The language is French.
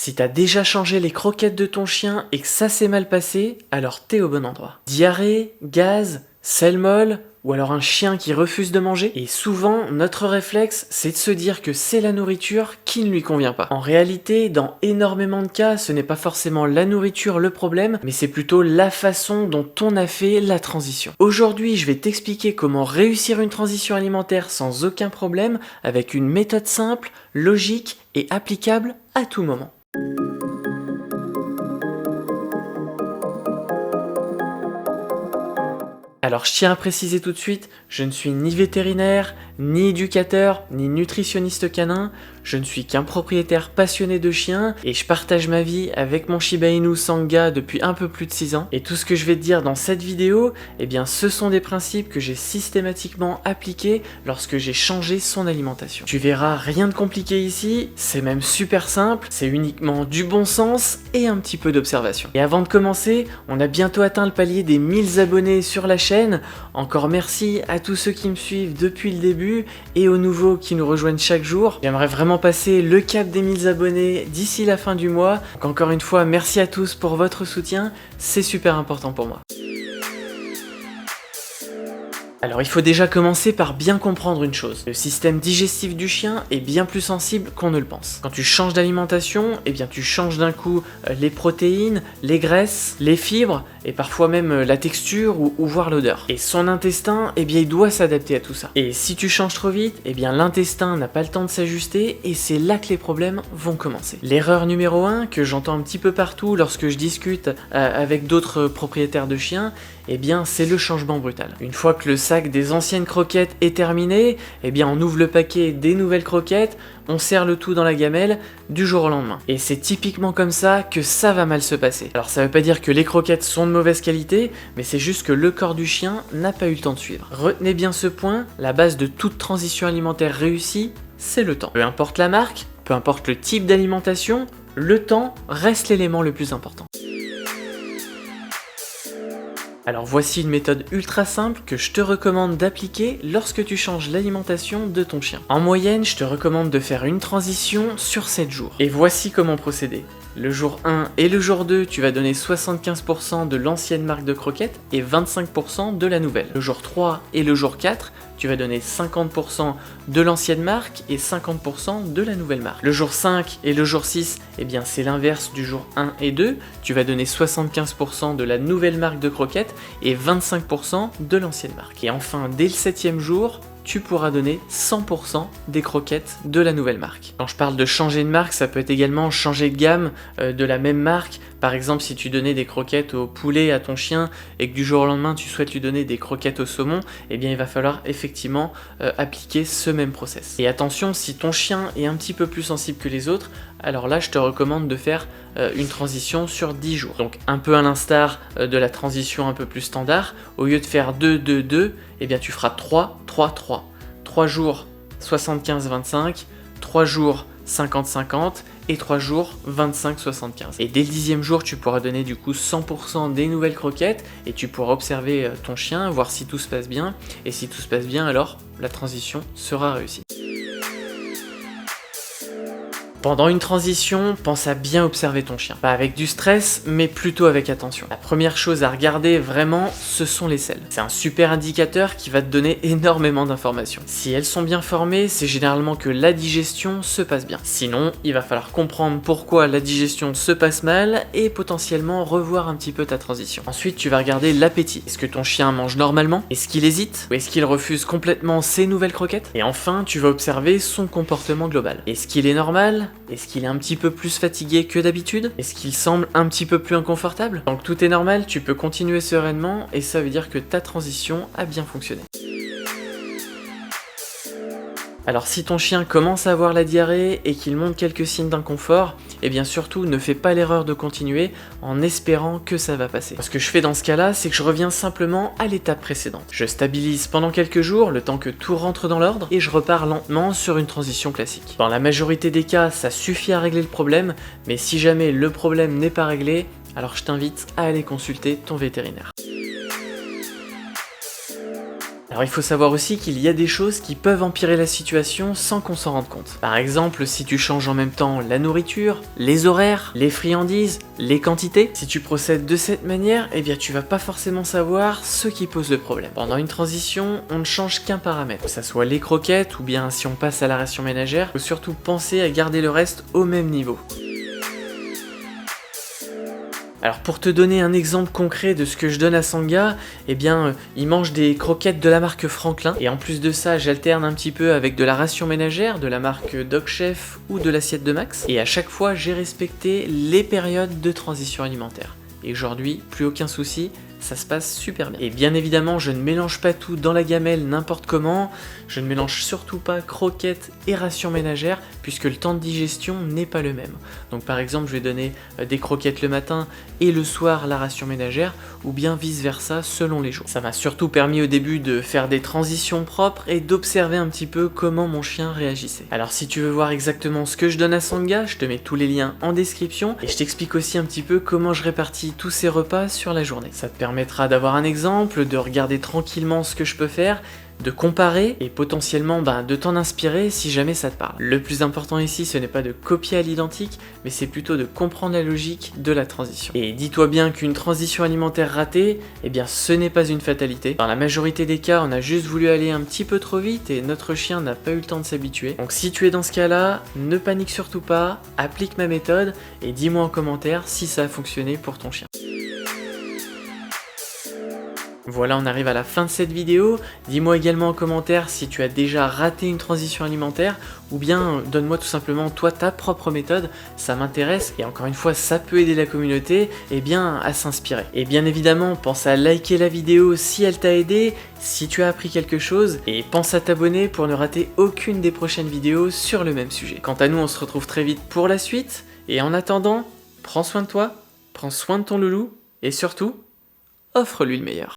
Si t'as déjà changé les croquettes de ton chien et que ça s'est mal passé, alors t'es au bon endroit. Diarrhée, gaz, selle molle, ou alors un chien qui refuse de manger. Et souvent, notre réflexe, c'est de se dire que c'est la nourriture qui ne lui convient pas. En réalité, dans énormément de cas, ce n'est pas forcément la nourriture le problème, mais c'est plutôt la façon dont on a fait la transition. Aujourd'hui, je vais t'expliquer comment réussir une transition alimentaire sans aucun problème, avec une méthode simple, logique et applicable à tout moment. Alors je tiens à préciser tout de suite, je ne suis ni vétérinaire, ni éducateur, ni nutritionniste canin, je ne suis qu'un propriétaire passionné de chiens et je partage ma vie avec mon Shiba Inu Sangha depuis un peu plus de 6 ans. Et tout ce que je vais te dire dans cette vidéo, eh bien ce sont des principes que j'ai systématiquement appliqués lorsque j'ai changé son alimentation. Tu verras, rien de compliqué ici, c'est même super simple, c'est uniquement du bon sens et un petit peu d'observation. Et avant de commencer, on a bientôt atteint le palier des 1000 abonnés sur la chaîne. Encore merci à tous ceux qui me suivent depuis le début et aux nouveaux qui nous rejoignent chaque jour. J'aimerais vraiment passer le cap des 1000 abonnés d'ici la fin du mois. Donc encore une fois, merci à tous pour votre soutien, c'est super important pour moi. Alors il faut déjà commencer par bien comprendre une chose. Le système digestif du chien est bien plus sensible qu'on ne le pense. Quand tu changes d'alimentation, eh bien tu changes d'un coup les protéines, les graisses, les fibres et parfois même la texture ou voire l'odeur. Et son intestin, eh bien il doit s'adapter à tout ça. Et si tu changes trop vite, eh bien l'intestin n'a pas le temps de s'ajuster et c'est là que les problèmes vont commencer. L'erreur numéro 1 que j'entends un petit peu partout lorsque je discute avec d'autres propriétaires de chiens, eh bien c'est le changement brutal. Une fois que le sac des anciennes croquettes est terminé, eh bien on ouvre le paquet des nouvelles croquettes, on serre le tout dans la gamelle du jour au lendemain. Et c'est typiquement comme ça que ça va mal se passer. Alors ça veut pas dire que les croquettes sont de mauvaise qualité, mais c'est juste que le corps du chien n'a pas eu le temps de suivre. Retenez bien ce point, la base de toute transition alimentaire réussie, c'est le temps. Peu importe la marque, peu importe le type d'alimentation, le temps reste l'élément le plus important. Alors voici une méthode ultra simple que je te recommande d'appliquer lorsque tu changes l'alimentation de ton chien. En moyenne, je te recommande de faire une transition sur 7 jours. Et voici comment procéder. Le jour 1 et le jour 2, tu vas donner 75% de l'ancienne marque de croquettes et 25% de la nouvelle. Le jour 3 et le jour 4, tu vas donner 50% de l'ancienne marque et 50% de la nouvelle marque. Le jour 5 et le jour 6, eh bien c'est l'inverse du jour 1 et 2. Tu vas donner 75% de la nouvelle marque de croquettes et 25% de l'ancienne marque. Et enfin, dès le 7e jour, tu pourras donner 100% des croquettes de la nouvelle marque. Quand je parle de changer de marque, ça peut être également changer de gamme de la même marque. Par exemple, si tu donnais des croquettes au poulet à ton chien et que du jour au lendemain tu souhaites lui donner des croquettes au saumon, eh bien il va falloir effectivement appliquer ce même process. Et attention, si ton chien est un petit peu plus sensible que les autres, alors là je te recommande de faire une transition sur 10 jours. Donc un peu à l'instar de la transition un peu plus standard, au lieu de faire 2, 2, 2, eh bien tu feras 3, 3, 3. 3 jours 75, 25, 3 jours 50, 50 et 3 jours 25, 75. Et dès le 10e jour, tu pourras donner du coup 100% des nouvelles croquettes et tu pourras observer ton chien, voir si tout se passe bien. Et si tout se passe bien, alors la transition sera réussie. Pendant une transition, pense à bien observer ton chien. Pas avec du stress, mais plutôt avec attention. La première chose à regarder vraiment, ce sont les selles. C'est un super indicateur qui va te donner énormément d'informations. Si elles sont bien formées, c'est généralement que la digestion se passe bien. Sinon, il va falloir comprendre pourquoi la digestion se passe mal et potentiellement revoir un petit peu ta transition. Ensuite, tu vas regarder l'appétit. Est-ce que ton chien mange normalement? Est-ce qu'il hésite? Ou est-ce qu'il refuse complètement ses nouvelles croquettes? Et enfin, tu vas observer son comportement global. Est-ce qu'il est normal? Est-ce qu'il est un petit peu plus fatigué que d'habitude? Est-ce qu'il semble un petit peu plus inconfortable? Tant que tout est normal, tu peux continuer sereinement et ça veut dire que ta transition a bien fonctionné. Alors si ton chien commence à avoir la diarrhée et qu'il montre quelques signes d'inconfort, eh bien surtout ne fais pas l'erreur de continuer en espérant que ça va passer. Ce que je fais dans ce cas-là, c'est que je reviens simplement à l'étape précédente. Je stabilise pendant quelques jours, le temps que tout rentre dans l'ordre, et je repars lentement sur une transition classique. Dans la majorité des cas, ça suffit à régler le problème, mais si jamais le problème n'est pas réglé, alors je t'invite à aller consulter ton vétérinaire. Alors il faut savoir aussi qu'il y a des choses qui peuvent empirer la situation sans qu'on s'en rende compte. Par exemple, si tu changes en même temps la nourriture, les horaires, les friandises, les quantités, si tu procèdes de cette manière, eh bien tu vas pas forcément savoir ce qui pose le problème. Pendant une transition, on ne change qu'un paramètre, que ça soit les croquettes ou bien si on passe à la ration ménagère, il faut surtout penser à garder le reste au même niveau. Alors pour te donner un exemple concret de ce que je donne à Sangha, eh bien il mange des croquettes de la marque Franklin et en plus de ça j'alterne un petit peu avec de la ration ménagère de la marque Dog Chef ou de l'assiette de Max et à chaque fois j'ai respecté les périodes de transition alimentaire. Et aujourd'hui, plus aucun souci, ça se passe super bien. Et bien évidemment, je ne mélange pas tout dans la gamelle n'importe comment, je ne mélange surtout pas croquettes et rations ménagères, puisque le temps de digestion n'est pas le même. Donc par exemple, je vais donner des croquettes le matin et le soir la ration ménagère, ou bien vice versa selon les jours. Ça m'a surtout permis au début de faire des transitions propres et d'observer un petit peu comment mon chien réagissait. Alors si tu veux voir exactement ce que je donne à Sangha, je te mets tous les liens en description, et je t'explique aussi un petit peu comment je répartis tous ces repas sur la journée. Ça te permettra d'avoir un exemple, de regarder tranquillement ce que je peux faire, de comparer et potentiellement de t'en inspirer si jamais ça te parle. Le plus important ici, ce n'est pas de copier à l'identique, mais c'est plutôt de comprendre la logique de la transition. Et dis-toi bien qu'une transition alimentaire ratée, eh bien ce n'est pas une fatalité. Dans la majorité des cas, on a juste voulu aller un petit peu trop vite et notre chien n'a pas eu le temps de s'habituer. Donc si tu es dans ce cas-là, ne panique surtout pas, applique ma méthode et dis-moi en commentaire si ça a fonctionné pour ton chien. Voilà, on arrive à la fin de cette vidéo. Dis-moi également en commentaire si tu as déjà raté une transition alimentaire ou bien donne-moi tout simplement toi ta propre méthode, ça m'intéresse et encore une fois ça peut aider la communauté à s'inspirer. Et bien évidemment pense à liker la vidéo si elle t'a aidé, si tu as appris quelque chose et pense à t'abonner pour ne rater aucune des prochaines vidéos sur le même sujet. Quant à nous, on se retrouve très vite pour la suite et en attendant, prends soin de toi, prends soin de ton loulou et surtout, offre-lui le meilleur.